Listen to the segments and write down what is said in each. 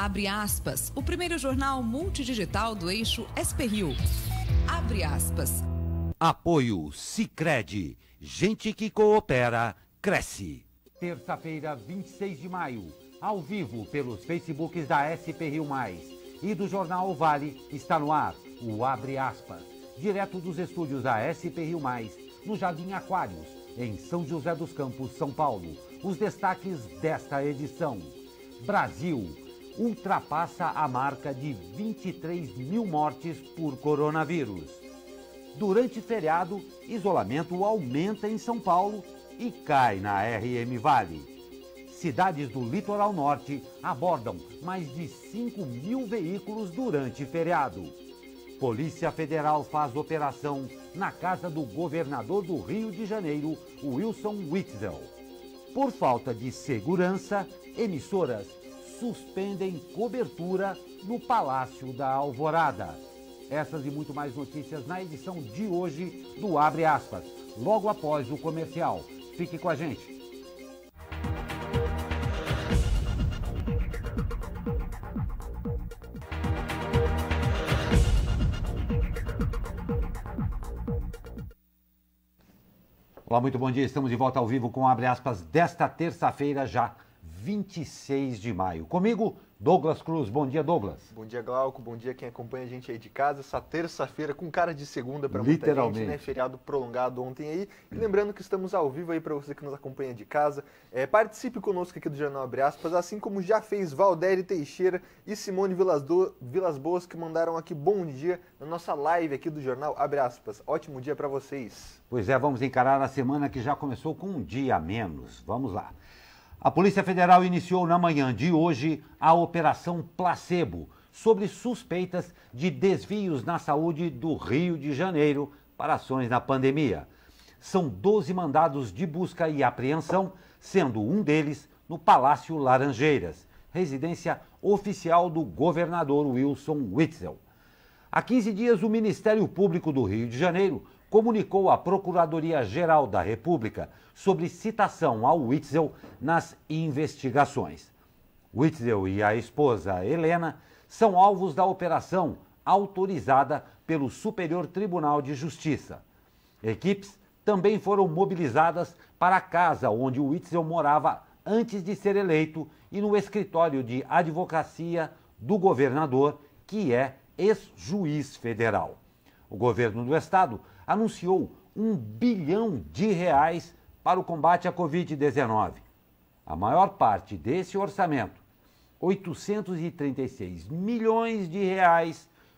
Abre aspas, o primeiro jornal multidigital do eixo SP-Rio. Abre aspas. Apoio Sicredi. Gente que coopera, cresce. Terça-feira, 26 de maio, ao vivo pelos Facebooks da SP Rio Mais e do Jornal Vale, está no ar o Abre Aspas, direto dos estúdios da SP Rio Mais, no Jardim Aquários, em São José dos Campos, São Paulo. Os destaques desta edição. Brasil ultrapassa a marca de 23 mil mortes por coronavírus. Durante feriado, isolamento aumenta em São Paulo e cai na RM Vale. Cidades do litoral norte abordam mais de 5 mil veículos durante feriado. Polícia Federal faz operação na casa do governador do Rio de Janeiro, Wilson Witzel. Por falta de segurança, emissoras suspendem cobertura no Palácio da Alvorada. Essas e muito mais notícias na edição de hoje do Abre Aspas, logo após o comercial. Fique com a gente. Olá, muito bom dia. Estamos de volta ao vivo com Abre Aspas desta terça-feira, já 26 de maio. Comigo, Douglas Cruz. Bom dia, Douglas. Bom dia, Glauco. Bom dia quem acompanha a gente aí de casa. Essa terça-feira com cara de segunda para muita gente, né? Feriado prolongado ontem aí. E lembrando que estamos ao vivo aí para você que nos acompanha de casa. Participe conosco aqui do Jornal Abre Aspas, assim como já fez Valdério Teixeira e Simone Vilas Boas, que mandaram aqui bom dia na nossa live aqui do Jornal Abre Aspas. Ótimo dia para vocês. Pois é, vamos encarar a semana que já começou com um dia a menos. Vamos lá. A Polícia Federal iniciou na manhã de hoje a Operação Placebo, sobre suspeitas de desvios na saúde do Rio de Janeiro para ações na pandemia. São 12 mandados de busca e apreensão, sendo um deles no Palácio Laranjeiras, residência oficial do governador Wilson Witzel. Há 15 dias, o Ministério Público do Rio de Janeiro comunicou à Procuradoria-Geral da República sobre citação ao Witzel nas investigações. Witzel e a esposa Helena são alvos da operação autorizada pelo Superior Tribunal de Justiça. Equipes também foram mobilizadas para a casa onde o Witzel morava antes de ser eleito e no escritório de advocacia do governador, que é ex-juiz federal. O governo do estado anunciou R$1 bilhão para o combate à Covid-19. A maior parte desse orçamento, R$836 milhões,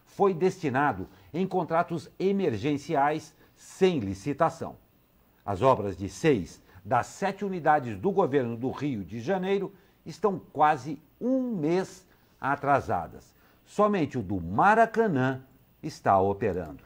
foi destinado em contratos emergenciais sem licitação. As obras de 6 das 7 unidades do governo do Rio de Janeiro estão quase um mês atrasadas. Somente o do Maracanã está operando.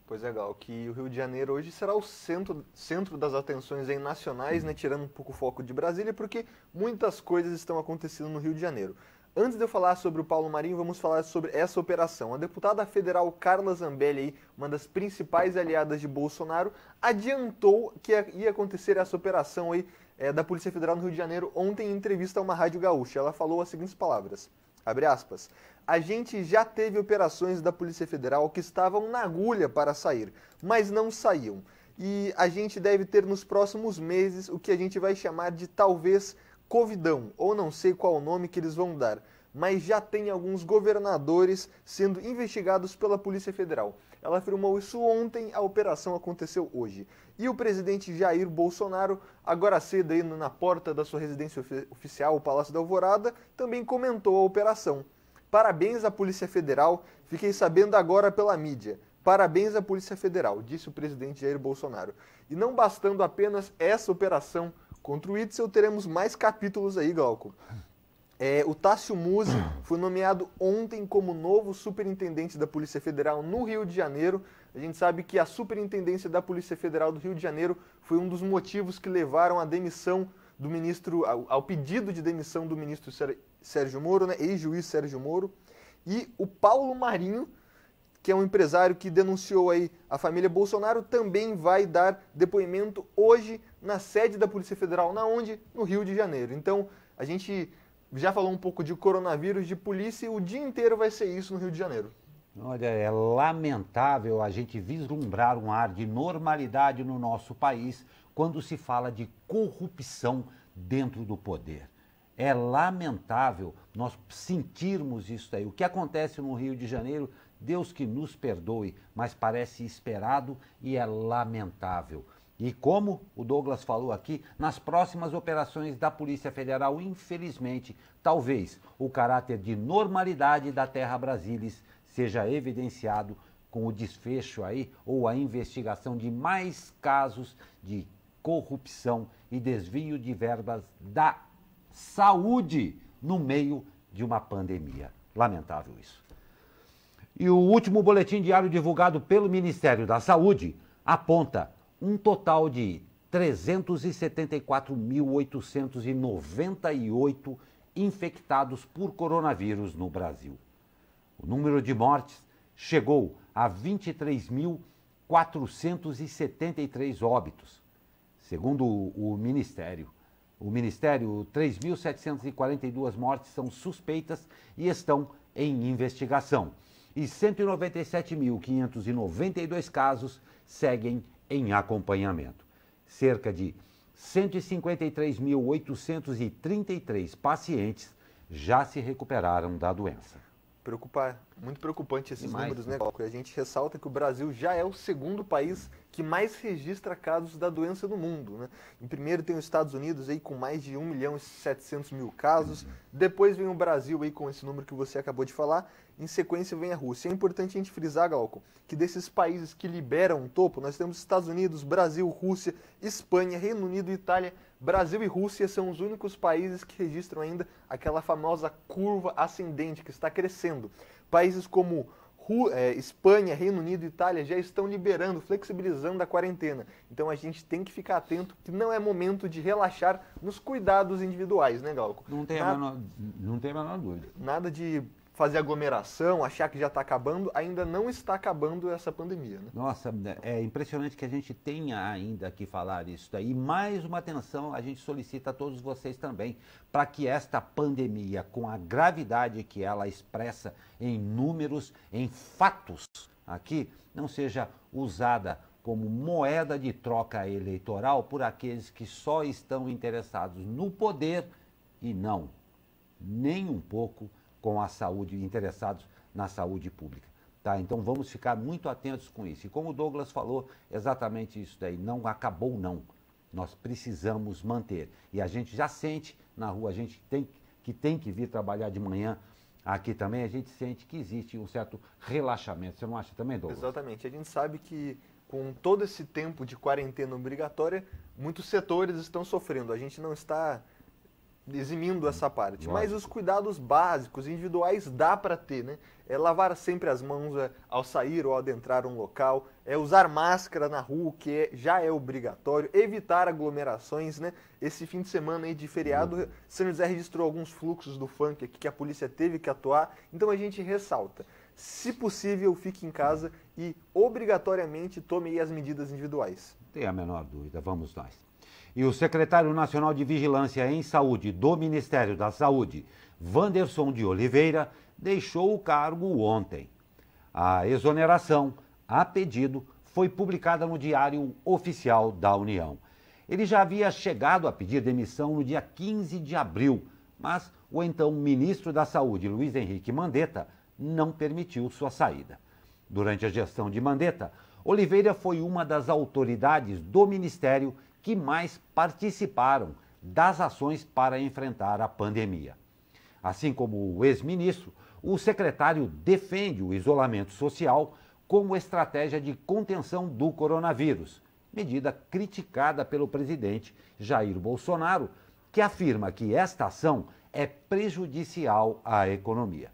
Pois é, Gal, que o Rio de Janeiro hoje será o centro das atenções aí nacionais, né, tirando um pouco o foco de Brasília, porque muitas coisas estão acontecendo no Rio de Janeiro. Antes de eu falar sobre o Paulo Marinho, vamos falar sobre essa operação. A deputada federal Carla Zambelli, aí, uma das principais aliadas de Bolsonaro, adiantou que ia acontecer essa operação aí, da Polícia Federal no Rio de Janeiro ontem em entrevista a uma rádio gaúcha. Ela falou as seguintes palavras, abre aspas: a gente já teve operações da Polícia Federal que estavam na agulha para sair, mas não saíam. E a gente deve ter nos próximos meses o que a gente vai chamar de talvez Covidão, ou não sei qual o nome que eles vão dar, mas já tem alguns governadores sendo investigados pela Polícia Federal. Ela afirmou isso ontem, a operação aconteceu hoje. E o presidente Jair Bolsonaro, agora cedo aí na porta da sua residência oficial, o Palácio da Alvorada, também comentou a operação. Parabéns à Polícia Federal, fiquei sabendo agora pela mídia. Parabéns à Polícia Federal, disse o presidente Jair Bolsonaro. E não bastando apenas essa operação contra o Witzel, teremos mais capítulos aí, Glauco. O Tássio Musi foi nomeado ontem como novo superintendente da Polícia Federal no Rio de Janeiro. A gente sabe que a superintendência da Polícia Federal do Rio de Janeiro foi um dos motivos que levaram à demissão do ministro, ao pedido de demissão do ministro Sérgio Moro, né, ex-juiz Sérgio Moro. E o Paulo Marinho, que é um empresário que denunciou aí a família Bolsonaro, também vai dar depoimento hoje na sede da Polícia Federal, na onde? No Rio de Janeiro. Então, a gente já falou um pouco de coronavírus, de polícia, e o dia inteiro vai ser isso no Rio de Janeiro. Olha, é lamentável a gente vislumbrar um ar de normalidade no nosso país quando se fala de corrupção dentro do poder. É lamentável nós sentirmos isso aí. O que acontece no Rio de Janeiro, Deus que nos perdoe, mas parece esperado e é lamentável. E como o Douglas falou aqui, nas próximas operações da Polícia Federal, infelizmente, talvez o caráter de normalidade da Terra Brasilis seja evidenciado com o desfecho aí ou a investigação de mais casos de corrupção e desvio de verbas da saúde no meio de uma pandemia. Lamentável isso. E o último boletim diário divulgado pelo Ministério da Saúde aponta um total de 374.898 infectados por coronavírus no Brasil. O número de mortes chegou a 23.473 óbitos. Segundo o Ministério, 3.742 mortes são suspeitas e estão em investigação. E 197.592 casos seguem em acompanhamento. Cerca de 153.833 pacientes já se recuperaram da doença. Muito preocupante esses números, né, Glauco? E a gente ressalta que o Brasil já é o segundo país que mais registra casos da doença no mundo, né? Em primeiro tem os Estados Unidos aí com mais de 1.700.000 casos, depois vem o Brasil aí com esse número que você acabou de falar, em sequência vem a Rússia. É importante a gente frisar, Glauco, que desses países que liberam o topo, nós temos Estados Unidos, Brasil, Rússia, Espanha, Reino Unido e Itália. Brasil e Rússia são os únicos países que registram ainda aquela famosa curva ascendente que está crescendo. Países como Espanha, Reino Unido e Itália já estão liberando, flexibilizando a quarentena. Então a gente tem que ficar atento que não é momento de relaxar nos cuidados individuais, né, Glauco? Não tem a menor dúvida. Nada de fazer aglomeração, achar que já está acabando, ainda não está acabando essa pandemia, né? Nossa, é impressionante que a gente tenha ainda que falar isso daí. E mais uma atenção, a gente solicita a todos vocês também, para que esta pandemia, com a gravidade que ela expressa em números, em fatos aqui, não seja usada como moeda de troca eleitoral por aqueles que só estão interessados no poder e não, nem um pouco, com a saúde, interessados na saúde pública. Tá? Então vamos ficar muito atentos com isso. E como o Douglas falou, exatamente isso daí, não acabou não. Nós precisamos manter. E a gente já sente na rua, a gente tem que vir trabalhar de manhã aqui também, a gente sente que existe um certo relaxamento. Você não acha também, Douglas? Exatamente. A gente sabe que com todo esse tempo de quarentena obrigatória, muitos setores estão sofrendo. A gente não está eximindo essa parte, mas os cuidados básicos, individuais, dá para ter, né? É lavar sempre as mãos ao sair ou ao adentrar um local, é usar máscara na rua, que já é obrigatório, evitar aglomerações, né? Esse fim de semana aí de feriado, São José registrou alguns fluxos do funk aqui que a polícia teve que atuar, então a gente ressalta, se possível, fique em casa e obrigatoriamente tome aí as medidas individuais. Não tem a menor dúvida, vamos nós. E o secretário nacional de Vigilância em Saúde do Ministério da Saúde, Wanderson de Oliveira, deixou o cargo ontem. A exoneração, a pedido, foi publicada no Diário Oficial da União. Ele já havia chegado a pedir demissão no dia 15 de abril, mas o então ministro da Saúde, Luiz Henrique Mandetta, não permitiu sua saída. Durante a gestão de Mandetta, Oliveira foi uma das autoridades do Ministério que mais participaram das ações para enfrentar a pandemia. Assim como o ex-ministro, o secretário defende o isolamento social como estratégia de contenção do coronavírus, medida criticada pelo presidente Jair Bolsonaro, que afirma que esta ação é prejudicial à economia.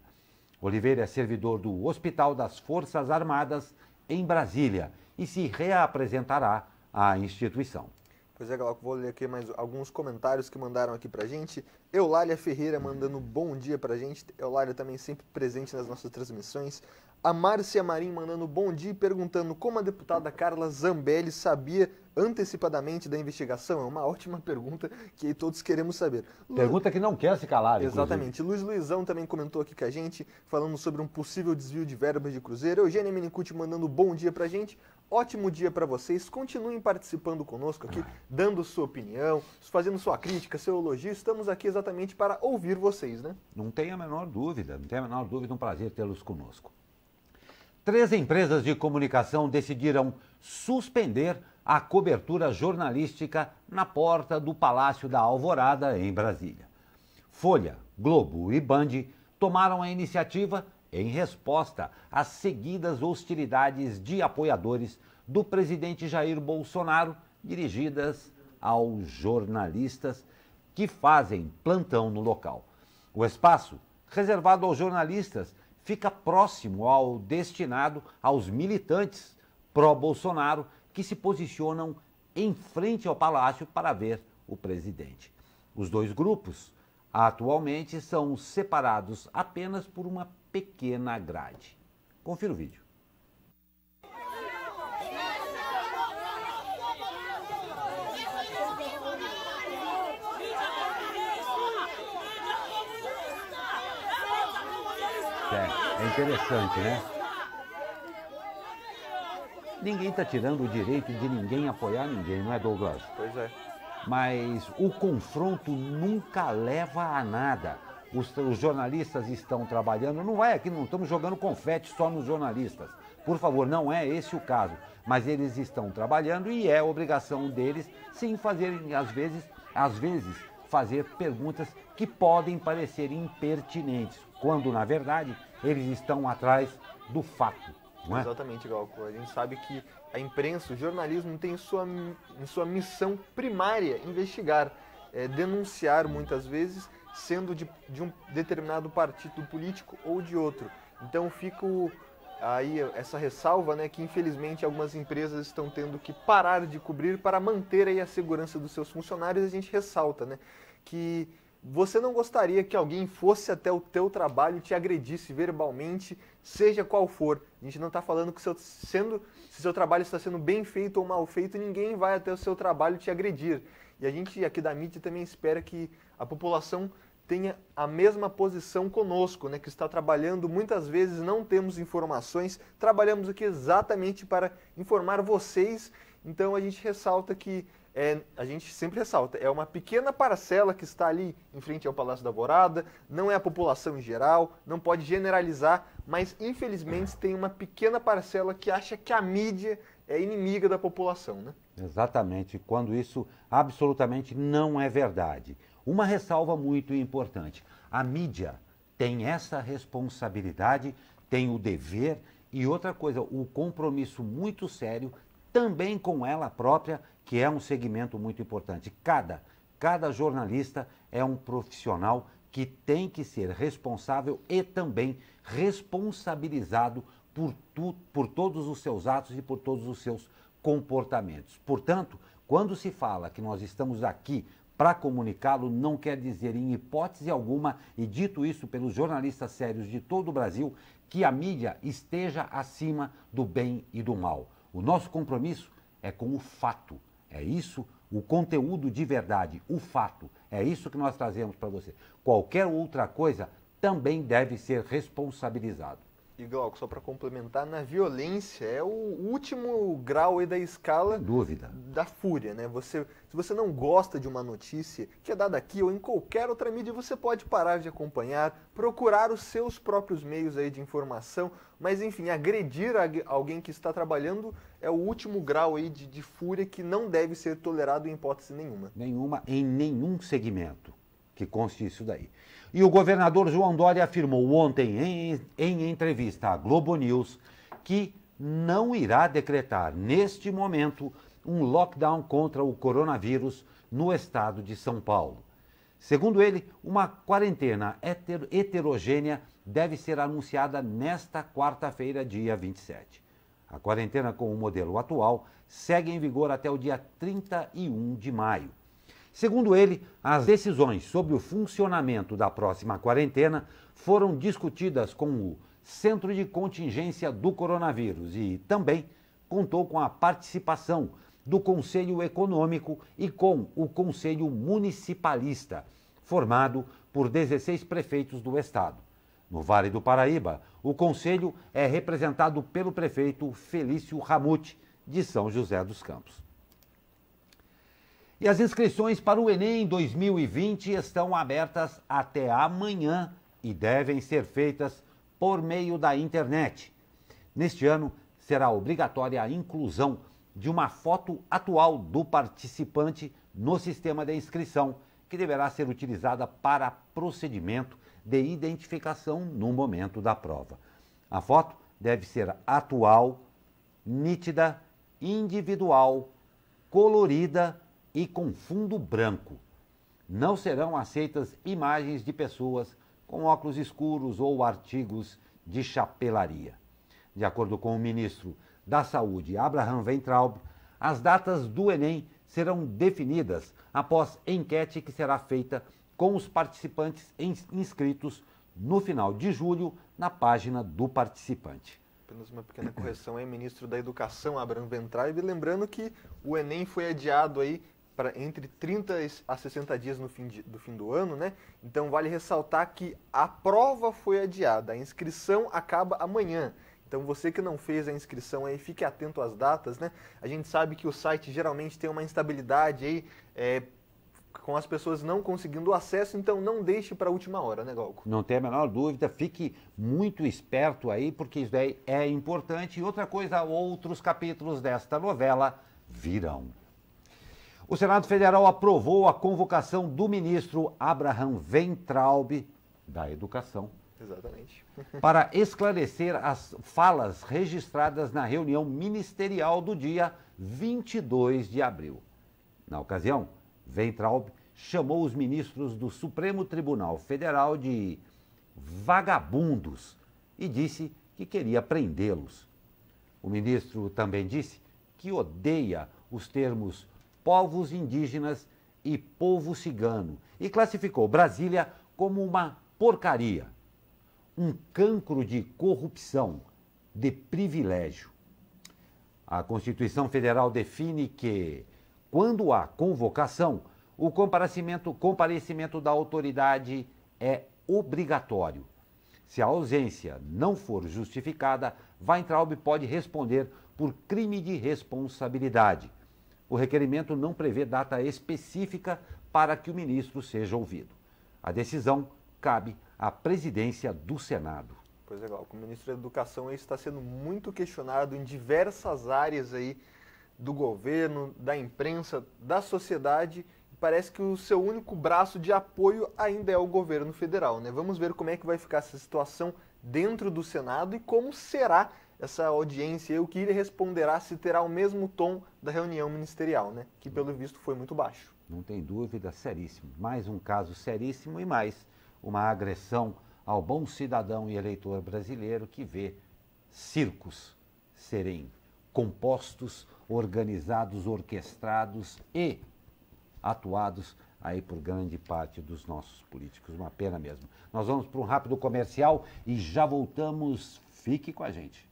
Oliveira é servidor do Hospital das Forças Armadas em Brasília e se reapresentará à instituição. Pois é, Glauco, vou ler aqui mais alguns comentários que mandaram aqui pra gente. Eulália Ferreira mandando bom dia pra gente. Eulália também sempre presente nas nossas transmissões. A Márcia Marim mandando bom dia e perguntando como a deputada Carla Zambelli sabia antecipadamente da investigação. É uma ótima pergunta que todos queremos saber. Pergunta que não quer se calar. Exatamente. Luizão também comentou aqui com a gente, falando sobre um possível desvio de verbas de Cruzeiro. Eugênia Menicucci mandando bom dia pra gente. Ótimo dia para vocês. Continuem participando conosco aqui, dando sua opinião, fazendo sua crítica, seu elogio. Estamos aqui exatamente para ouvir vocês, né? Não tem a menor dúvida, um prazer tê-los conosco. 3 empresas de comunicação decidiram suspender a cobertura jornalística na porta do Palácio da Alvorada, em Brasília. Folha, Globo e Band tomaram a iniciativa em resposta às seguidas hostilidades de apoiadores do presidente Jair Bolsonaro, dirigidas aos jornalistas que fazem plantão no local. O espaço, reservado aos jornalistas, fica próximo ao destinado aos militantes pró-Bolsonaro que se posicionam em frente ao palácio para ver o presidente. Os 2 grupos atualmente são separados apenas por uma pequena grade. Confira o vídeo. É interessante, né? Ninguém está tirando o direito de ninguém apoiar ninguém, não é, Douglas? Pois é. Mas o confronto nunca leva a nada. Os jornalistas estão trabalhando, não é aqui, não estamos jogando confete só nos jornalistas. Por favor, não é esse o caso. Mas eles estão trabalhando e é obrigação deles, sim, fazerem, às vezes, fazer perguntas que podem parecer impertinentes, quando, na verdade, eles estão atrás do fato, não é? Exatamente, Glauco. A gente sabe que a imprensa, o jornalismo tem em sua missão primária investigar, denunciar muitas vezes, sendo de um determinado partido político ou de outro. Então fica aí essa ressalva, né, que infelizmente algumas empresas estão tendo que parar de cobrir para manter aí a segurança dos seus funcionários. A gente ressalta, né, que você não gostaria que alguém fosse até o teu trabalho e te agredisse verbalmente, seja qual for. A gente não está falando que se seu trabalho está sendo bem feito ou mal feito, ninguém vai até o seu trabalho te agredir. E a gente aqui da mídia também espera que a população tenha a mesma posição conosco, né, que está trabalhando. Muitas vezes não temos informações, trabalhamos aqui exatamente para informar vocês. Então a gente ressalta que a gente sempre ressalta, é uma pequena parcela que está ali em frente ao Palácio da Alvorada, não é a população em geral, não pode generalizar, mas infelizmente tem uma pequena parcela que acha que a mídia é inimiga da população, né? Exatamente, quando isso absolutamente não é verdade. Uma ressalva muito importante, a mídia tem essa responsabilidade, tem o dever e outra coisa, o compromisso muito sério também com ela própria, que é um segmento muito importante. Cada jornalista é um profissional que tem que ser responsável e também responsabilizado por todos os seus atos e por todos os seus comportamentos. Portanto, quando se fala que nós estamos aqui para comunicá-lo, não quer dizer em hipótese alguma, e dito isso pelos jornalistas sérios de todo o Brasil, que a mídia esteja acima do bem e do mal. O nosso compromisso é com o fato. É isso, o conteúdo de verdade, o fato. É isso que nós trazemos para você. Qualquer outra coisa também deve ser responsabilizado. E, Glauco, só para complementar, na violência é o último grau aí da escala. Sem dúvida. Da fúria, né? Se você não gosta de uma notícia que é dada aqui ou em qualquer outra mídia, você pode parar de acompanhar, procurar os seus próprios meios aí de informação, mas enfim, agredir alguém que está trabalhando é o último grau aí de fúria que não deve ser tolerado em hipótese nenhuma. Nenhuma, em nenhum segmento que conste isso daí. E o governador João Dória afirmou ontem, em entrevista à Globo News, que não irá decretar, neste momento, um lockdown contra o coronavírus no estado de São Paulo. Segundo ele, uma quarentena heterogênea deve ser anunciada nesta quarta-feira, dia 27. A quarentena com o modelo atual segue em vigor até o dia 31 de maio. Segundo ele, as decisões sobre o funcionamento da próxima quarentena foram discutidas com o centro de contingência do coronavírus e também contou com a participação do Conselho Econômico e com o Conselho Municipalista, formado por 16 prefeitos do estado. No Vale do Paraíba, o conselho é representado pelo prefeito Felício Ramute, de São José dos Campos. E as inscrições para o Enem 2020 estão abertas até amanhã e devem ser feitas por meio da internet. Neste ano, será obrigatória a inclusão de uma foto atual do participante no sistema de inscrição, que deverá ser utilizada para procedimento de identificação no momento da prova. A foto deve ser atual, nítida, individual, colorida e com fundo branco. Não serão aceitas imagens de pessoas com óculos escuros ou artigos de chapelaria. De acordo com o ministro da Saúde, Abraham Weintraub, as datas do Enem serão definidas após enquete que será feita com os participantes inscritos no final de julho na página do participante. Apenas uma pequena correção aí, ministro da Educação, Abraham Weintraub, lembrando que o Enem foi adiado aí para entre 30 a 60 dias do fim do ano, né? Então vale ressaltar que a prova foi adiada, a inscrição acaba amanhã. Então você que não fez a inscrição aí, fique atento às datas, né? A gente sabe que o site geralmente tem uma instabilidade aí, com as pessoas não conseguindo acesso, então não deixe para a última hora, né, Galco? Não tem a menor dúvida, fique muito esperto aí, porque isso daí é importante. E outra coisa, outros capítulos desta novela virão. O Senado Federal aprovou a convocação do ministro Abraham Weintraub, da Educação. Exatamente. Para esclarecer as falas registradas na reunião ministerial do dia 22 de abril. Na ocasião, Weintraub chamou os ministros do Supremo Tribunal Federal de vagabundos e disse que queria prendê-los. O ministro também disse que odeia os termos povos indígenas e povo cigano e classificou Brasília como uma porcaria, um cancro de corrupção, de privilégio. A Constituição Federal define que, quando há convocação, o comparecimento da autoridade é obrigatório. Se a ausência não for justificada, Weintraub pode responder por crime de responsabilidade. O requerimento não prevê data específica para que o ministro seja ouvido. A decisão cabe à presidência do Senado. Pois é, o ministro da Educação está sendo muito questionado em diversas áreas aí do governo, da imprensa, da sociedade. Parece que o seu único braço de apoio ainda é o governo federal, né? Vamos ver como é que vai ficar essa situação dentro do Senado e como será essa audiência, o que ele responderá, se terá o mesmo tom da reunião ministerial, né? Que pelo visto foi muito baixo. Não tem dúvida, seríssimo. Mais um caso seríssimo e mais uma agressão ao bom cidadão e eleitor brasileiro que vê circos serem compostos, organizados, orquestrados e atuados aí por grande parte dos nossos políticos. Uma pena mesmo. Nós vamos para um rápido comercial e já voltamos. Fique com a gente.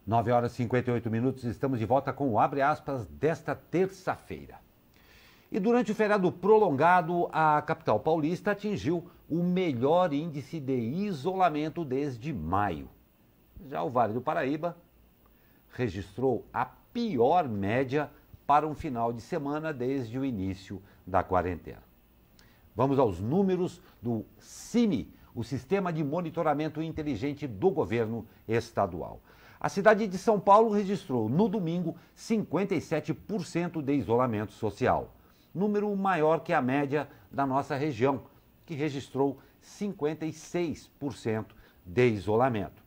Nove horas e 58 minutos, estamos de volta com o Abre Aspas desta terça-feira. E durante o feriado prolongado, a capital paulista atingiu o melhor índice de isolamento desde maio. Já o Vale do Paraíba registrou a pior média para um final de semana desde o início da quarentena. Vamos aos números do CIMI, o Sistema de Monitoramento Inteligente do Governo Estadual. A cidade de São Paulo registrou, no domingo, 57% de isolamento social, número maior que a média da nossa região, que registrou 56% de isolamento.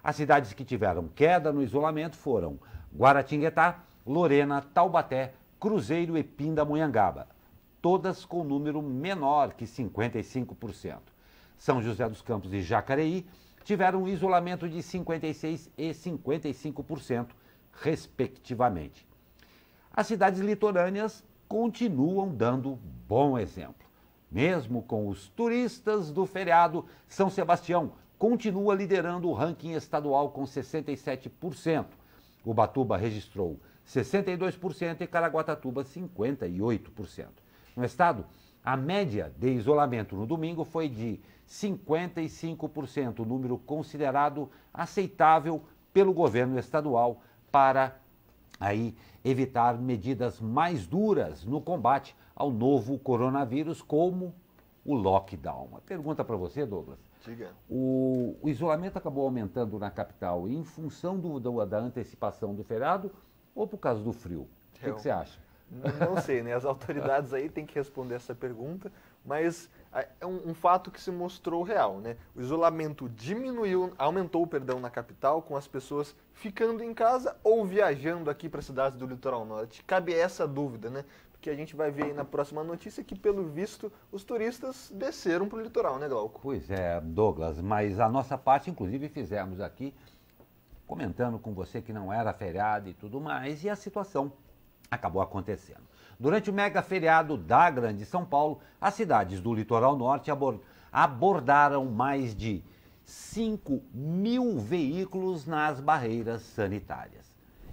As cidades que tiveram queda no isolamento foram Guaratinguetá, Lorena, Taubaté, Cruzeiro e Pindamonhangaba, todas com número menor que 55%. São José dos Campos e Jacareí tiveram um isolamento de 56% e 55%, respectivamente. As cidades litorâneas continuam dando bom exemplo. Mesmo com os turistas do feriado, São Sebastião continua liderando o ranking estadual com 67%. Ubatuba registrou 62% e Caraguatatuba 58%. No estado, a média de isolamento no domingo foi de 55%, número considerado aceitável pelo governo estadual para evitar medidas mais duras no combate ao novo coronavírus, como o lockdown. Uma pergunta para você, Douglas. Diga. O isolamento acabou aumentando na capital em função da antecipação do feriado ou por causa do frio? O que você acha? Não sei, né? As autoridades aí têm que responder essa pergunta, mas é um fato que se mostrou real, né? O isolamento aumentou, na capital, com as pessoas ficando em casa ou viajando aqui para cidades do litoral norte. Cabe essa dúvida, né? Porque a gente vai ver aí na próxima notícia que, pelo visto, os turistas desceram para o litoral, né, Glauco? Pois é, Douglas, mas a nossa parte, inclusive, fizemos aqui, comentando com você que não era feriado e tudo mais, e a situação acabou acontecendo. Durante o mega feriado da Grande São Paulo, as cidades do litoral norte abordaram mais de 5.000 veículos nas barreiras sanitárias.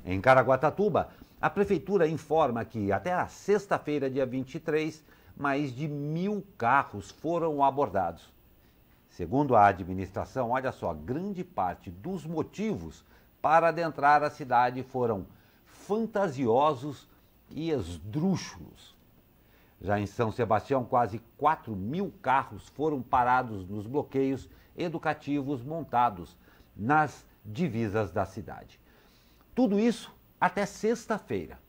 Em Caraguatatuba, a prefeitura informa que até a sexta-feira, dia 23, mais de 1.000 carros foram abordados. Segundo a administração, olha só, grande parte dos motivos para adentrar a cidade foram fantasiosos e esdrúxulos. Já em São Sebastião, quase 4.000 carros foram parados nos bloqueios educativos montados nas divisas da cidade. Tudo isso até sexta-feira.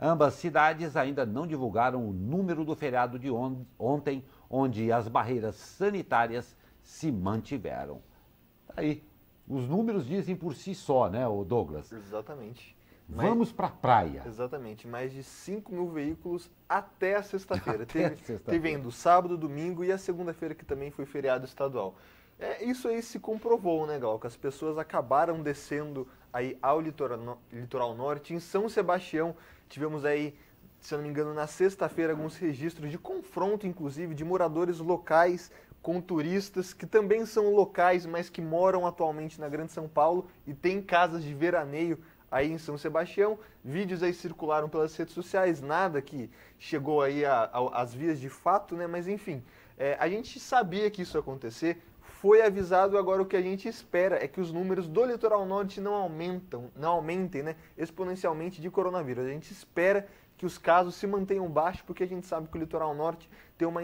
Ambas cidades ainda não divulgaram o número do feriado de ontem, onde as barreiras sanitárias se mantiveram. Aí, os números dizem por si só, né, Douglas? Exatamente. Vamos para a praia. Exatamente, mais de 5.000 veículos até a sexta-feira. Teve ainda o sábado, domingo e a segunda-feira, que também foi feriado estadual. Isso aí se comprovou, né, Glauco? As pessoas acabaram descendo aí ao litoral norte. Em São Sebastião, tivemos aí, se eu não me engano, na sexta-feira, alguns registros de confronto, inclusive, de moradores locais com turistas que também são locais, mas que moram atualmente na Grande São Paulo e têm casas de veraneio aí em São Sebastião. Vídeos aí circularam pelas redes sociais, nada que chegou aí às vias de fato, né? Mas enfim, a gente sabia que isso ia acontecer, foi avisado. Agora o que a gente espera é que os números do litoral norte não aumentem, né, exponencialmente de coronavírus. A gente espera que os casos se mantenham baixos, porque a gente sabe que o litoral norte tem uma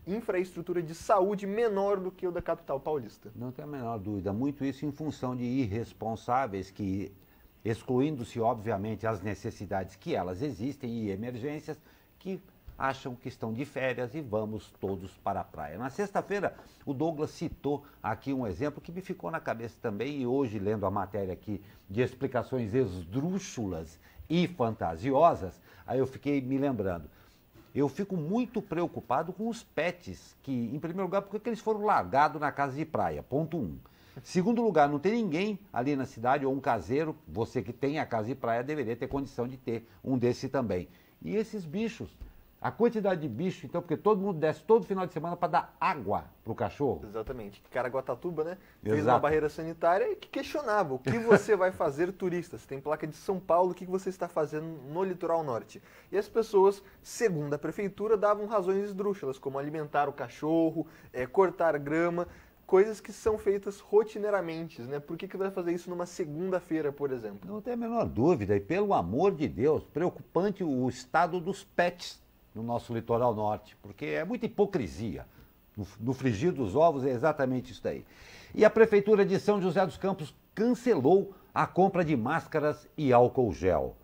infraestrutura de saúde menor do que o da capital paulista. Não tem a menor dúvida, muito isso em função de irresponsáveis que, excluindo-se, obviamente, as necessidades que elas existem e emergências, que acham que estão de férias e vamos todos para a praia. Na sexta-feira, o Douglas citou aqui um exemplo que me ficou na cabeça também, e hoje, lendo a matéria aqui de explicações esdrúxulas e fantasiosas, aí eu fiquei me lembrando. Eu fico muito preocupado com os pets, que, em primeiro lugar, porque eles foram largados na casa de praia, ponto 1. Segundo lugar, não tem ninguém ali na cidade, ou um caseiro, você que tem a casa de praia deveria ter condição de ter um desse também. E esses bichos, a quantidade de bicho, então, porque todo mundo desce todo final de semana para dar água para o cachorro. Exatamente. Caraguatatuba, né? Fez Exato. uma barreira sanitária que questionava o que você vai fazer, turista. Você tem placa de São Paulo, o que você está fazendo no litoral norte? E as pessoas, segundo a prefeitura, davam razões esdrúxulas, como alimentar o cachorro, cortar grama, coisas que são feitas rotineiramente, né? Por que vai fazer isso numa segunda-feira, por exemplo? Não tem a menor dúvida, e pelo amor de Deus, preocupante o estado dos pets no nosso litoral norte, porque é muita hipocrisia. No frigir dos ovos é exatamente isso daí. E a Prefeitura de São José dos Campos cancelou a compra de máscaras e álcool gel.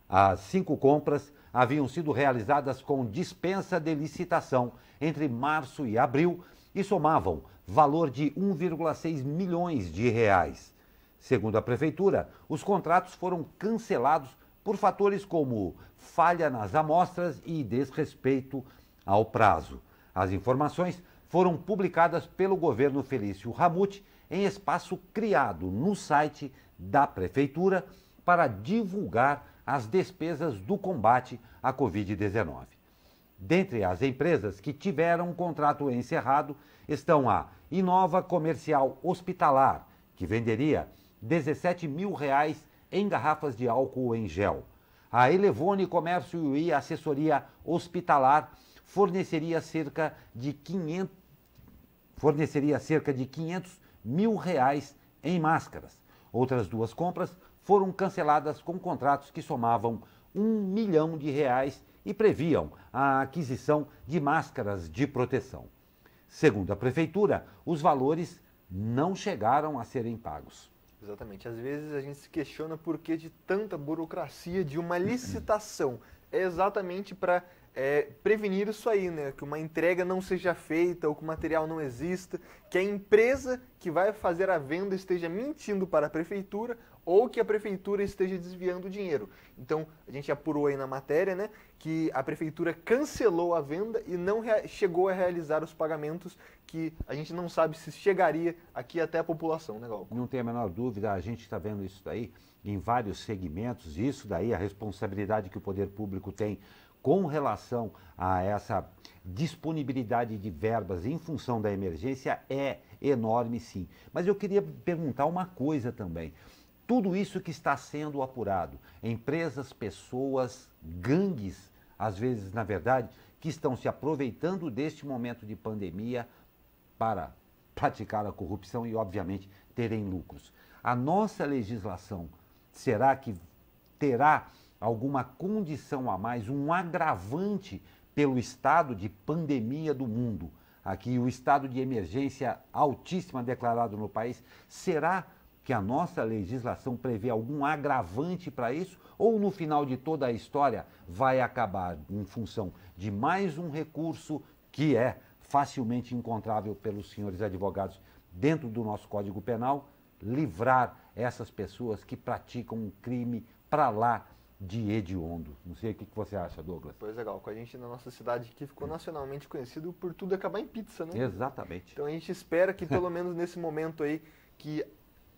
As 5 compras haviam sido realizadas com dispensa de licitação entre março e abril e somavam valor de 1,6 milhões de reais. Segundo a Prefeitura, os contratos foram cancelados por fatores como falha nas amostras e desrespeito ao prazo. As informações foram publicadas pelo governo Felício Ramute em espaço criado no site da Prefeitura para divulgar as despesas do combate à Covid-19. Dentre as empresas que tiveram um contrato encerrado estão a Inova Comercial Hospitalar, que venderia R$17 mil em garrafas de álcool em gel. A Elevone Comércio e Assessoria Hospitalar forneceria cerca de 500 mil em máscaras. Outras duas compras foram canceladas com contratos que somavam R$1 milhão e previam a aquisição de máscaras de proteção. Segundo a Prefeitura, os valores não chegaram a serem pagos. Exatamente. Às vezes a gente se questiona por que de tanta burocracia de uma licitação. É exatamente para prevenir isso aí, né? Que uma entrega não seja feita ou que o material não exista, que a empresa que vai fazer a venda esteja mentindo para a Prefeitura ou que a Prefeitura esteja desviando o dinheiro. Então, a gente apurou aí na matéria, né, que a Prefeitura cancelou a venda e não chegou a realizar os pagamentos que a gente não sabe se chegaria aqui até a população, né, Galco? Não tem a menor dúvida, a gente está vendo isso daí em vários segmentos, isso daí, a responsabilidade que o poder público tem com relação a essa disponibilidade de verbas em função da emergência é enorme, sim. Mas eu queria perguntar uma coisa também. Tudo isso que está sendo apurado, empresas, pessoas, gangues, às vezes, na verdade, que estão se aproveitando deste momento de pandemia para praticar a corrupção e, obviamente, terem lucros. A nossa legislação, será que terá alguma condição a mais, um agravante pelo estado de pandemia do mundo? Aqui, o estado de emergência altíssima declarado no país, será que a nossa legislação prevê algum agravante para isso? Ou no final de toda a história vai acabar em função de mais um recurso que é facilmente encontrável pelos senhores advogados dentro do nosso Código Penal, livrar essas pessoas que praticam um crime para lá de hediondo? Não sei o que você acha, Douglas. Pois é, Gal, com a gente na nossa cidade aqui ficou nacionalmente conhecido por tudo acabar em pizza, né? Exatamente. Então a gente espera que pelo menos nesse momento aí, que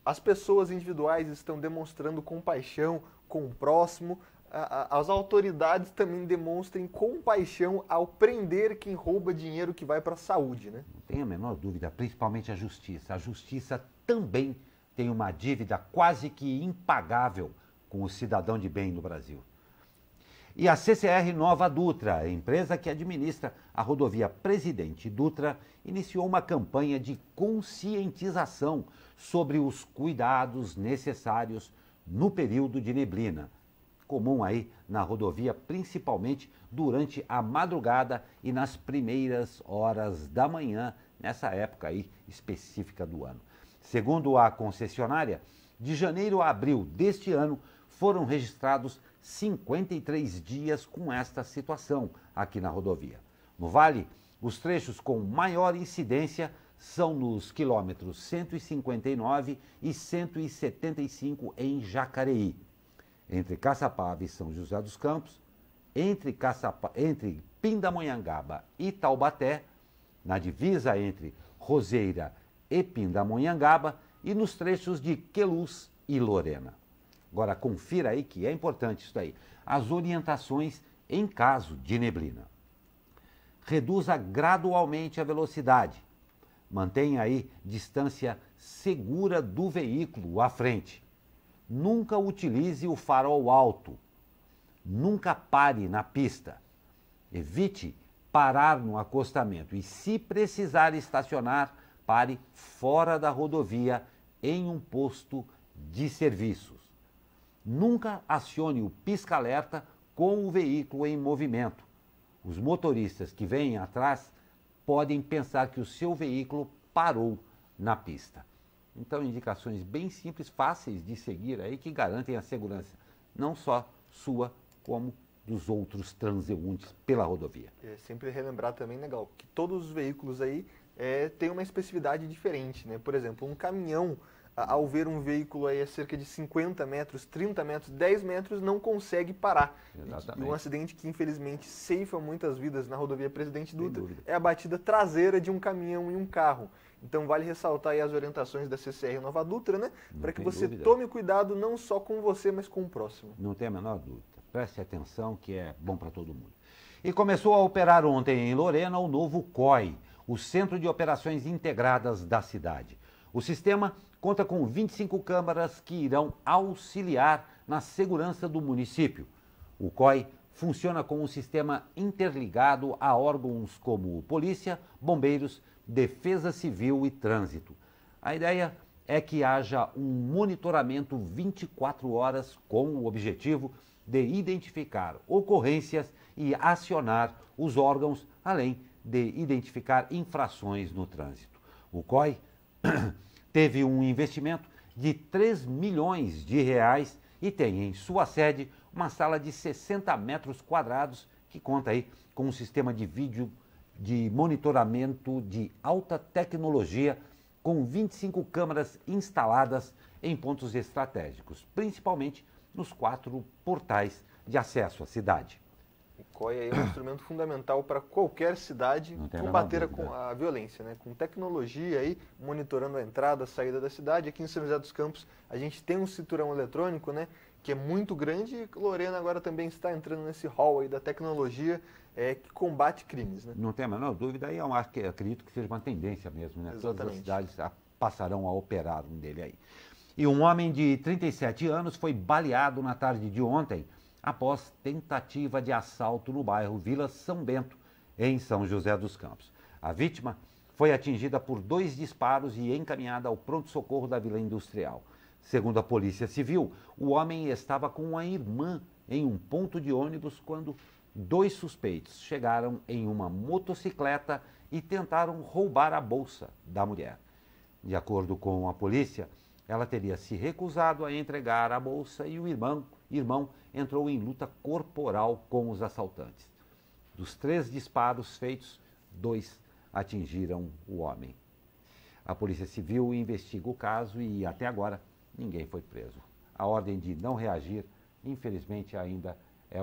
as pessoas individuais estão demonstrando compaixão com o próximo, as autoridades também demonstrem compaixão ao prender quem rouba dinheiro que vai para a saúde, né? Não tenho a menor dúvida, principalmente a justiça. A justiça também tem uma dívida quase que impagável com o cidadão de bem no Brasil. E a CCR Nova Dutra, a empresa que administra a rodovia Presidente Dutra, iniciou uma campanha de conscientização sobre os cuidados necessários no período de neblina, comum aí na rodovia, principalmente durante a madrugada e nas primeiras horas da manhã, nessa época aí específica do ano. Segundo a concessionária, de janeiro a abril deste ano, foram registrados 53 dias com esta situação aqui na rodovia. No Vale, os trechos com maior incidência são nos quilômetros 159 e 175 em Jacareí, entre Caçapava e São José dos Campos, entre Pindamonhangaba e Taubaté, na divisa entre Roseira e Pindamonhangaba e nos trechos de Queluz e Lorena. Agora, confira aí que é importante isso daí. As orientações em caso de neblina. Reduza gradualmente a velocidade. Mantenha aí distância segura do veículo à frente. Nunca utilize o farol alto. Nunca pare na pista. Evite parar no acostamento. E se precisar estacionar, pare fora da rodovia em um posto de serviços. Nunca acione o pisca-alerta com o veículo em movimento. Os motoristas que vêm atrás podem pensar que o seu veículo parou na pista. Então, indicações bem simples, fáceis de seguir aí, que garantem a segurança, não só sua, como dos outros transeuntes pela rodovia. É sempre relembrar também, legal, que todos os veículos aí têm uma especificidade diferente, né? Por exemplo, um caminhão, ao ver um veículo aí a cerca de 50 metros, 30 metros, 10 metros, não consegue parar. Exatamente. E um acidente que infelizmente ceifa muitas vidas na rodovia Presidente Dutra é a batida traseira de um caminhão em um carro. Então vale ressaltar aí as orientações da CCR Nova Dutra, né? Para que você tome cuidado não só com você, mas com o próximo. Não tem a menor dúvida. Preste atenção que é bom para todo mundo. E começou a operar ontem em Lorena o novo COI, o Centro de Operações Integradas da cidade. O sistema conta com 25 câmaras que irão auxiliar na segurança do município. O COI funciona com um sistema interligado a órgãos como polícia, bombeiros, defesa civil e trânsito. A ideia é que haja um monitoramento 24 horas com o objetivo de identificar ocorrências e acionar os órgãos, além de identificar infrações no trânsito. O COI teve um investimento de 3 milhões de reais e tem em sua sede uma sala de 60 metros quadrados que conta aí com um sistema de vídeo de monitoramento de alta tecnologia com 25 câmeras instaladas em pontos estratégicos, principalmente nos 4 portais de acesso à cidade. O COI é um instrumento fundamental para qualquer cidade combater a violência, né? Com tecnologia aí, monitorando a entrada, a saída da cidade. Aqui em São José dos Campos a gente tem um cinturão eletrônico, né? Que é muito grande, e Lorena agora também está entrando nesse hall aí da tecnologia que combate crimes, né? Não tem a menor dúvida, e eu acredito que seja uma tendência mesmo, né? Exatamente. Todas as cidades passarão a operar um dele aí. E um homem de 37 anos foi baleado na tarde de ontem após tentativa de assalto no bairro Vila São Bento, em São José dos Campos. A vítima foi atingida por 2 disparos e encaminhada ao pronto-socorro da Vila Industrial. Segundo a Polícia Civil, o homem estava com a irmã em um ponto de ônibus quando 2 suspeitos chegaram em uma motocicleta e tentaram roubar a bolsa da mulher. De acordo com a polícia, ela teria se recusado a entregar a bolsa e o irmão entrou em luta corporal com os assaltantes. Dos 3 disparos feitos, 2 atingiram o homem. A Polícia Civil investiga o caso e, até agora, ninguém foi preso. A ordem de não reagir, infelizmente, ainda é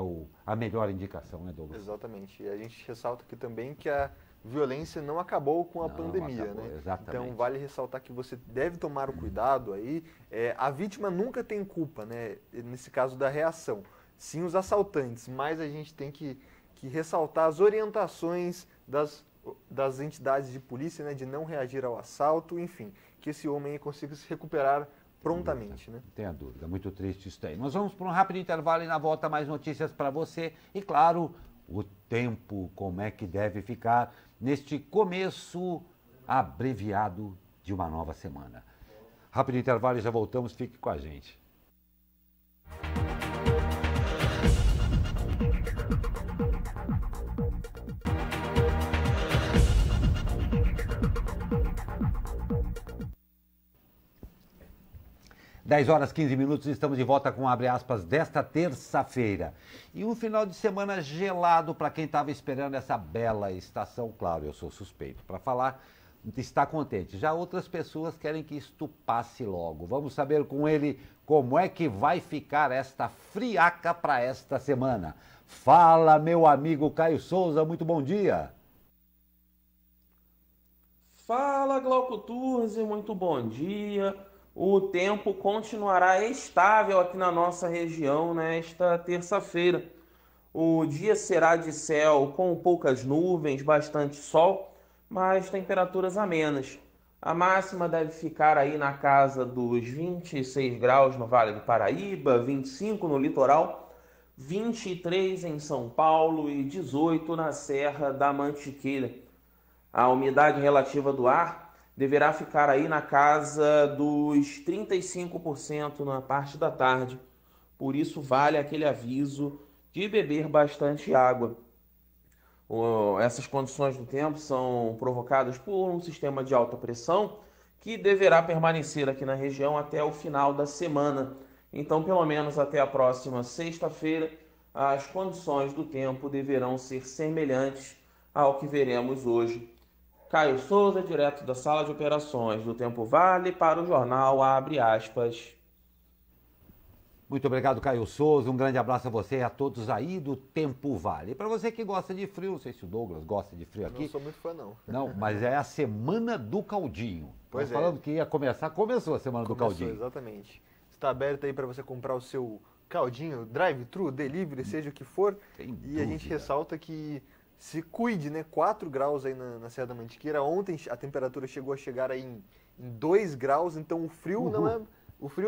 a melhor indicação, né, Douglas? Exatamente. E a gente ressalta aqui também que a violência não acabou com a pandemia, acabou, né? exatamente. Então vale ressaltar que você deve tomar o cuidado aí. A vítima nunca tem culpa, né? Nesse caso da reação. Sim, os assaltantes, mas a gente tem que ressaltar as orientações das entidades de polícia, né? De não reagir ao assalto, enfim, que esse homem aí consiga se recuperar prontamente, né? Não tenha dúvida, muito triste isso aí. Nós vamos para um rápido intervalo e na volta mais notícias para você. E claro, o tempo, como é que deve ficar neste começo abreviado de uma nova semana. Rápido intervalo e já voltamos, fique com a gente. Dez horas 15 minutos, estamos de volta com abre aspas desta terça-feira. E um final de semana gelado para quem estava esperando essa bela estação. Claro, eu sou suspeito para falar, está contente. Já outras pessoas querem que isto passe logo. Vamos saber com ele como é que vai ficar esta friaca para esta semana. Fala, meu amigo Caio Souza, muito bom dia. Fala, Glauco Turzi, muito bom dia. O tempo continuará estável aqui na nossa região nesta terça-feira. O dia será de céu com poucas nuvens, bastante sol, mas temperaturas amenas. A máxima deve ficar aí na casa dos 26 graus no Vale do Paraíba, 25 no litoral, 23 em São Paulo e 18 na Serra da Mantiqueira. A umidade relativa do ar deverá ficar aí na casa dos 35% na parte da tarde. Por isso vale aquele aviso de beber bastante água. Essas condições do tempo são provocadas por um sistema de alta pressão que deverá permanecer aqui na região até o final da semana. Então, pelo menos até a próxima sexta-feira, as condições do tempo deverão ser semelhantes ao que veremos hoje. Caio Souza, direto da sala de operações do Tempo Vale, para o jornal Abre Aspas. Muito obrigado, Caio Souza. Um grande abraço a você e a todos aí do Tempo Vale. E para você que gosta de frio, não sei se o Douglas gosta de frio aqui. Não sou muito fã, não. Não, mas é a Semana do Caldinho. Pois Nós falando que ia começar, começou a Semana do Caldinho. Exatamente. Está aberto aí para você comprar o seu caldinho, drive-thru, delivery, seja o que for. E a gente ressalta que se cuide, né? 4 graus aí na Serra da Mantiqueira. Ontem a temperatura chegou a chegar aí em 2 graus, então o frio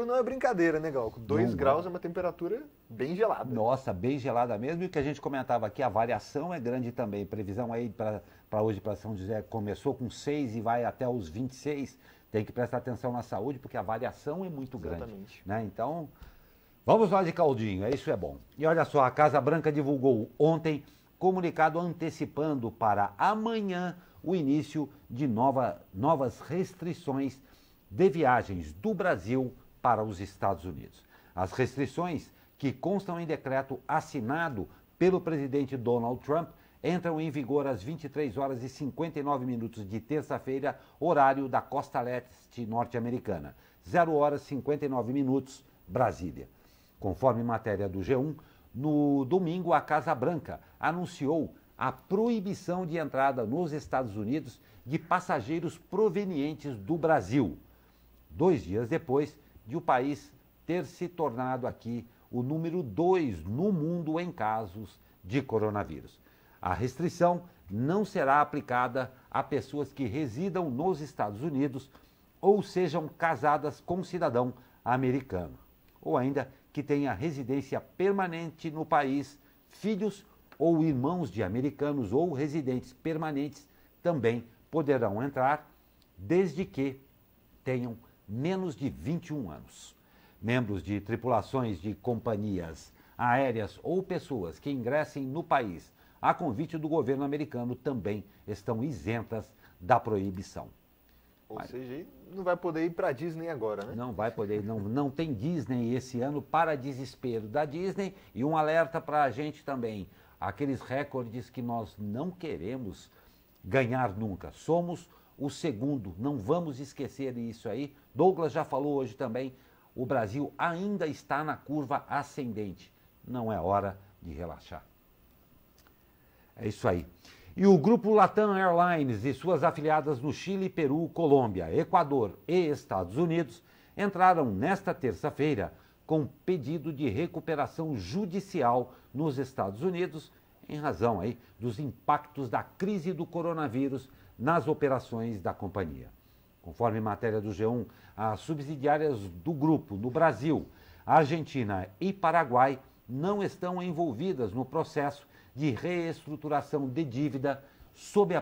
não é brincadeira, né, Glauco? 2 graus é uma temperatura bem gelada. Nossa, bem gelada mesmo. E o que a gente comentava aqui, a variação é grande também. Previsão aí para hoje, para São José, começou com 6 e vai até os 26. Tem que prestar atenção na saúde, porque a variação é muito grande. Exatamente. Né? Então, vamos lá de caldinho, isso é bom. E olha só, a Casa Branca divulgou ontem comunicado antecipando para amanhã o início de novas restrições de viagens do Brasil para os Estados Unidos. As restrições, que constam em decreto assinado pelo presidente Donald Trump, entram em vigor às 23 horas e 59 minutos de terça-feira, horário da costa leste norte-americana. 0 horas e 59 minutos, Brasília. Conforme matéria do G1, no domingo a Casa Branca anunciou a proibição de entrada nos Estados Unidos de passageiros provenientes do Brasil, 2 dias depois de o país ter se tornado aqui o número 2 no mundo em casos de coronavírus. A restrição não será aplicada a pessoas que residam nos Estados Unidos ou sejam casadas com cidadão americano, ou ainda que tenha residência permanente no país, filhos ou irmãos de americanos ou residentes permanentes também poderão entrar, desde que tenham menos de 21 anos. Membros de tripulações de companhias aéreas ou pessoas que ingressem no país a convite do governo americano também estão isentas da proibição. Ou seja, não vai poder ir para a Disney agora, né? Não vai poder, não tem Disney esse ano, para desespero da Disney. E um alerta para a gente também, aqueles recordes que nós não queremos ganhar nunca. Somos o segundo, não vamos esquecer isso aí. Douglas já falou hoje também, o Brasil ainda está na curva ascendente. Não é hora de relaxar. É isso aí. E o grupo Latam Airlines e suas afiliadas no Chile, Peru, Colômbia, Equador e Estados Unidos entraram nesta terça-feira com pedido de recuperação judicial nos Estados Unidos em razão aí dos impactos da crise do coronavírus nas operações da companhia. Conforme matéria do G1, as subsidiárias do grupo no Brasil, Argentina e Paraguai não estão envolvidas no processo de reestruturação de dívida sob a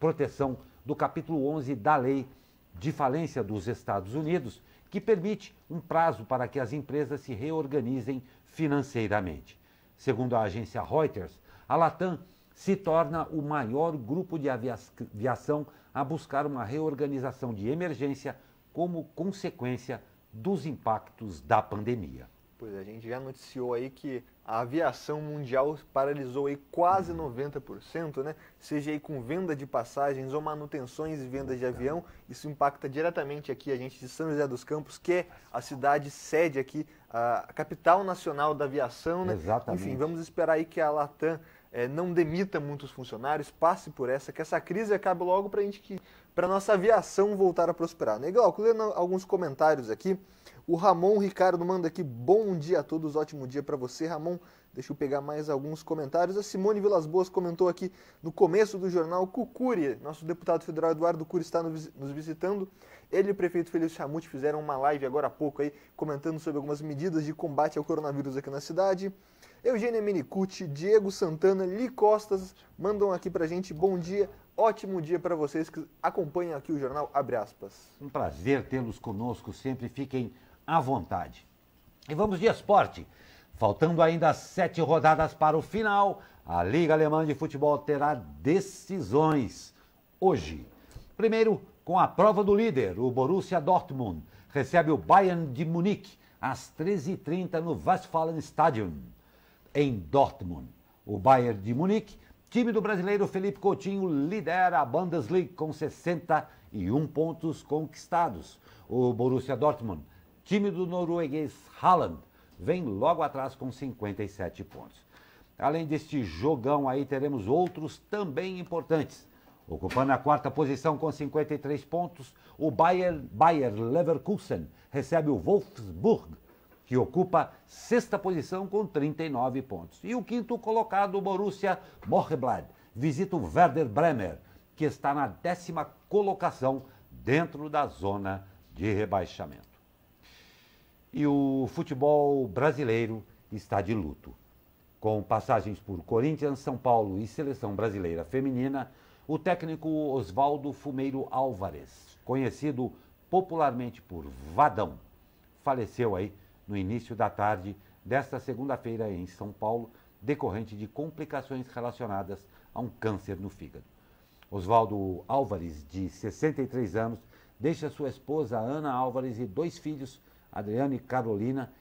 proteção do capítulo 11 da Lei de Falência dos Estados Unidos, que permite um prazo para que as empresas se reorganizem financeiramente. Segundo a agência Reuters, a Latam se torna o maior grupo de aviação a buscar uma reorganização de emergência como consequência dos impactos da pandemia. Pois a gente já noticiou aí que a aviação mundial paralisou aí quase 90%, né? Seja aí com venda de passagens ou manutenções e vendas de avião. Isso impacta diretamente aqui a gente de São José dos Campos, que é a cidade sede aqui, a capital nacional da aviação, né? Exatamente. Enfim, vamos esperar aí que a Latam não demita muitos funcionários, passe por que essa crise acabe logo para nossa aviação voltar a prosperar. Né, Glauco, lendo alguns comentários aqui, o Ramon Ricardo manda aqui, bom dia a todos, ótimo dia para você, Ramon. Deixa eu pegar mais alguns comentários. A Simone Vilas Boas comentou aqui no começo do jornal, Cucuri, nosso deputado federal Eduardo Cury está nos visitando. Ele e o prefeito Felício Ramute fizeram uma live agora há pouco aí, comentando sobre algumas medidas de combate ao coronavírus aqui na cidade. Eugênia Minicucci, Diego Santana, Li Costas mandam aqui pra gente, bom dia, ótimo dia para vocês que acompanham aqui o jornal Abre Aspas. Um prazer tê-los conosco, sempre fiquem à vontade. E vamos de esporte. Faltando ainda 7 rodadas para o final, a Liga Alemã de Futebol terá decisões hoje. Primeiro, com a prova do líder, o Borussia Dortmund recebe o Bayern de Munique às 13h30 no Westfalenstadion, em Dortmund. O Bayern de Munique Time do brasileiro Felipe Coutinho lidera a Bundesliga com 61 pontos conquistados. O Borussia Dortmund, time do norueguês Haaland, vem logo atrás com 57 pontos. Além deste jogão aí, teremos outros também importantes. Ocupando a quarta posição com 53 pontos, o Bayer Leverkusen recebe o Wolfsburg, que ocupa sexta posição com 39 pontos. E o quinto colocado, o Borussia Mönchengladbach, visita o Werder Bremer, que está na 10ª colocação dentro da zona de rebaixamento. E o futebol brasileiro está de luto. Com passagens por Corinthians, São Paulo e Seleção Brasileira Feminina, o técnico Oswaldo Fumeiro Álvares, conhecido popularmente por Vadão, faleceu aí no início da tarde desta segunda-feira em São Paulo, decorrente de complicações relacionadas a um câncer no fígado. Oswaldo Álvares, de 63 anos, deixa sua esposa Ana Álvares e 2 filhos, Adriano e Carolina,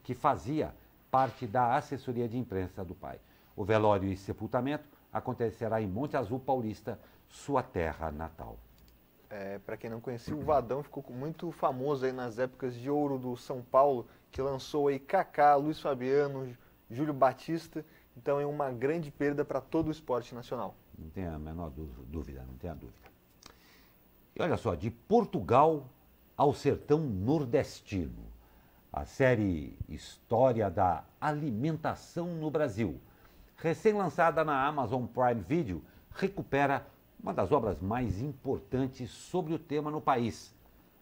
que fazia parte da assessoria de imprensa do pai. O velório e sepultamento acontecerá em Monte Azul Paulista, sua terra natal. Para quem não conhecia, o Vadão ficou muito famoso aí nas épocas de ouro do São Paulo, que lançou aí Kaká, Luiz Fabiano, Júlio Batista. Então é uma grande perda para todo o esporte nacional. Não tem a menor dúvida, não tem a dúvida. E olha só, de Portugal ao sertão nordestino, a série História da Alimentação no Brasil, recém-lançada na Amazon Prime Video, recupera uma das obras mais importantes sobre o tema no país.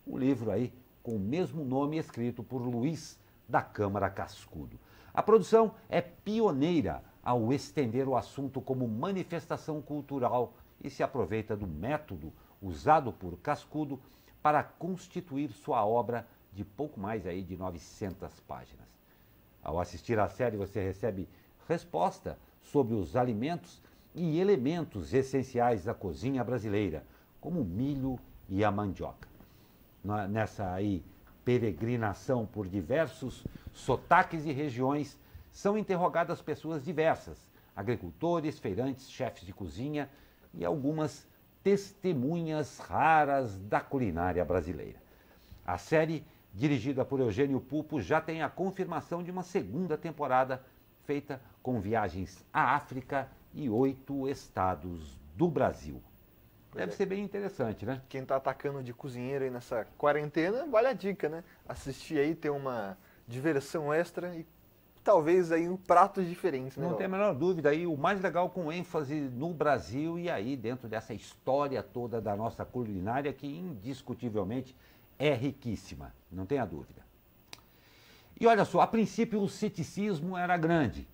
Um livro aí com o mesmo nome, escrito por Luiz da Câmara Cascudo. A produção é pioneira ao estender o assunto como manifestação cultural e se aproveita do método usado por Cascudo para constituir sua obra de pouco mais aí de 900 páginas. Ao assistir à série, você recebe resposta sobre os alimentos e elementos essenciais da cozinha brasileira, como o milho e a mandioca. Nessa aí peregrinação por diversos sotaques e regiões, são interrogadas pessoas diversas, agricultores, feirantes, chefes de cozinha e algumas testemunhas raras da culinária brasileira. A série, dirigida por Eugênio Pupo, já tem a confirmação de uma segunda temporada feita com viagens à África e 8 estados do Brasil. Deve ser bem interessante, né? Quem está atacando de cozinheiro aí nessa quarentena, vale a dica, né? Assistir aí, ter uma diversão extra e talvez aí pratos diferentes, né? Não tem a menor dúvida aí, o mais legal com ênfase no Brasil e aí dentro dessa história toda da nossa culinária que indiscutivelmente é riquíssima, não tenha dúvida. E olha só, a princípio o ceticismo era grande,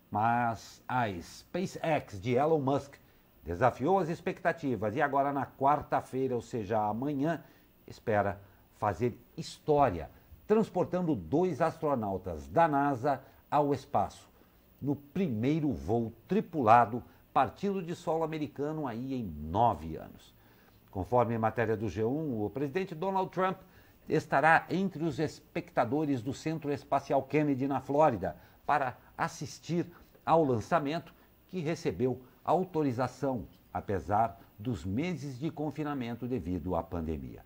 mas a SpaceX de Elon Musk desafiou as expectativas e agora na quarta-feira, ou seja, amanhã, espera fazer história, transportando 2 astronautas da NASA ao espaço, no primeiro voo tripulado partindo de solo americano aí em 9 anos. Conforme matéria do G1, o presidente Donald Trump estará entre os espectadores do Centro Espacial Kennedy, na Flórida, para assistir ao lançamento, que recebeu autorização, apesar dos meses de confinamento devido à pandemia.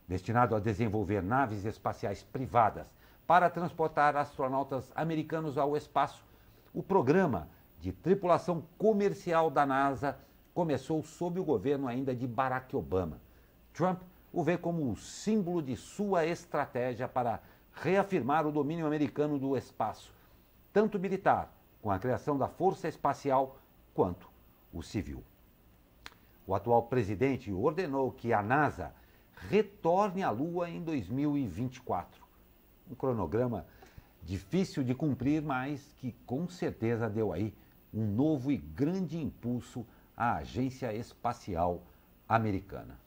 Destinado a desenvolver naves espaciais privadas para transportar astronautas americanos ao espaço, o programa de tripulação comercial da NASA começou sob o governo ainda de Barack Obama. Trump o vê como um símbolo de sua estratégia para reafirmar o domínio americano do espaço, tanto militar, com a criação da Força Espacial, quanto o civil. O atual presidente ordenou que a NASA retorne à Lua em 2024. Um cronograma difícil de cumprir, mas que com certeza deu aí um novo e grande impulso à Agência Espacial Americana.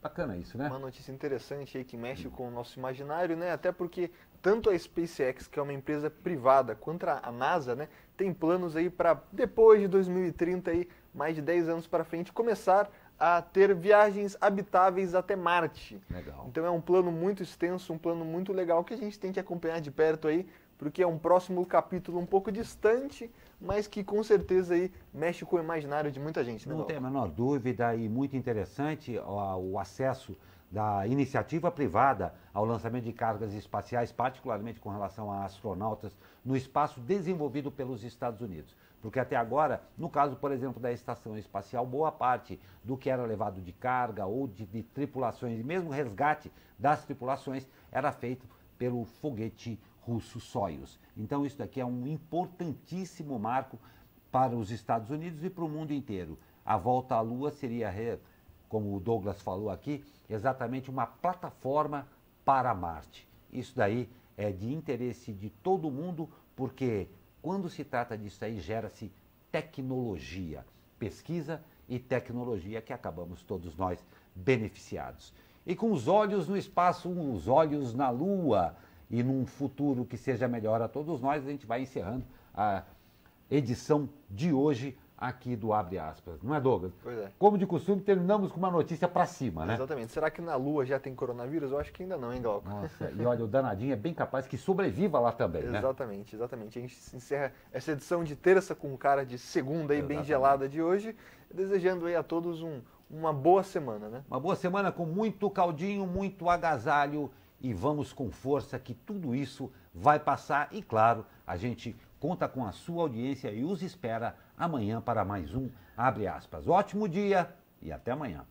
Bacana isso, né? Uma notícia interessante aí que mexe com o nosso imaginário, né? Até porque tanto a SpaceX, que é uma empresa privada, quanto a NASA, né, tem planos aí para depois de 2030 aí, mais de 10 anos para frente, começar a ter viagens habitáveis até Marte. Legal. Então é um plano muito extenso, um plano muito legal que a gente tem que acompanhar de perto aí porque é um próximo capítulo um pouco distante, mas que com certeza aí mexe com o imaginário de muita gente, né, Não Glauco? tem a menor dúvida, e muito interessante o acesso da iniciativa privada ao lançamento de cargas espaciais, particularmente com relação a astronautas no espaço desenvolvido pelos Estados Unidos. Porque até agora, no caso, por exemplo, da estação espacial, boa parte do que era levado de carga ou de tripulações, e mesmo resgate das tripulações, era feito pelo foguete russo Soyuz. Então isso daqui é um importantíssimo marco para os Estados Unidos e para o mundo inteiro. A volta à Lua seria, como o Douglas falou aqui, exatamente uma plataforma para Marte. Isso daí é de interesse de todo mundo, porque quando se trata disso aí, gera-se tecnologia, pesquisa e tecnologia que acabamos todos nós beneficiados. E com os olhos no espaço, os olhos na Lua, e num futuro que seja melhor a todos nós, a gente vai encerrando a edição de hoje aqui do Abre Aspas. Não é, Douglas? Pois é. Como de costume, terminamos com uma notícia para cima, né? Exatamente. Será que na Lua já tem coronavírus? Eu acho que ainda não, hein, Glauco? Nossa, e olha, o danadinho é bem capaz que sobreviva lá também, né? Exatamente, exatamente. A gente encerra essa edição de terça com cara de segunda aí, bem Exatamente. gelada de hoje, desejando aí a todos uma boa semana, né? Uma boa semana com muito caldinho, muito agasalho, e vamos com força que tudo isso vai passar. E claro, a gente conta com a sua audiência e os espera amanhã para mais um Abre Aspas. Ótimo dia e até amanhã.